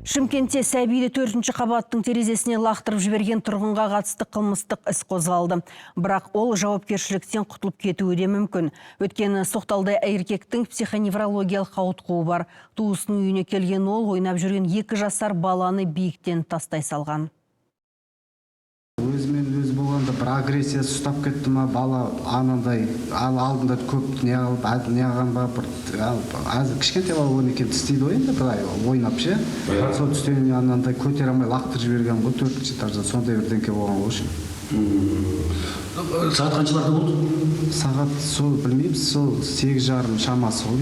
Шымкентте сәбиді 4-ші қабаттың терезесіне лақтырып жіберген тұрғынға қатысты қылмыстық іс қозғалды. Бірақ ол жауапкершіліктен құтылып кетуі де мүмкін. Өйткені соқталды еркектің психоневрологиялық ауытқуы бар. Туысының үйіне келген ол ойнап жүрген 2 жасар баланы биіктен тастай салған. Өзімен өзі болғанда бір агрессия ұстап кетті ма, бала анандай алдында көп не алған ба, кішкентай бала оны екен тістейді ғой енді былай ойнап ше. Сол тістен анандай көтере алмай лақтырып жіберген ғой 4-ші этажда, сондай бірдеңке болған ғой. Сағат қаншаларда болды? Сағат сол білмейміз, сол 8:30 шамасы ғой.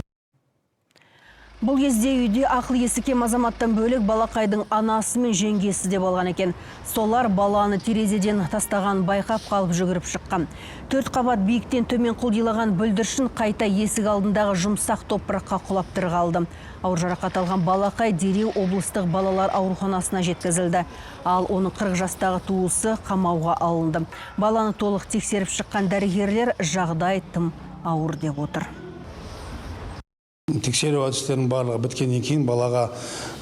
Бұл кезде үйде ақыл есі кем азаматтан бөлек балақайдың анасы мен жеңгесі де болған екен. Солар баланы терезеден тастаған байқап қалып жүгіріп шыққан. 4 қабат биіктен төмен құлдилаған бүлдіршін қайта есік алдындағы жұмсақ топыраққа құлап тірі қалды. Ауыр жарақат алған балақай дереу облыстық балалар ауруханасына жеткізілді. Ал оның 40 жастағы туысы қамауға алынды. Баланы толық тексеріп шыққан дәрігерлер жағдай тым ауыр деп отыр. Тексеру әдістерінің барлығы біткеннен кейін балаға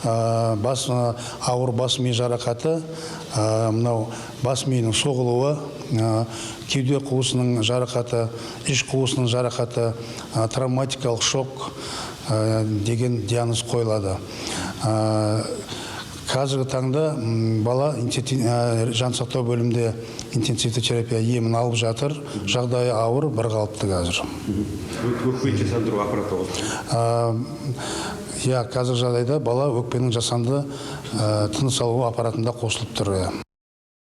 ауыр бас ми жарақаты, мынау бас миының соғылуы, кеуде қуысының жарақаты, іш қуысының жарақаты, травматикалық шок деген диагноз қойылады. Қазіргі таңда бала жансақтау бөлімде интенсивті терапия емін алып жатыр. Жағдайы ауыр, бір қалыпты қазір. Өкпе жасандыру аппараты болды? Қазір жағдайда бала өкпенің жасанды тыныс алу аппаратында қосылып тұр.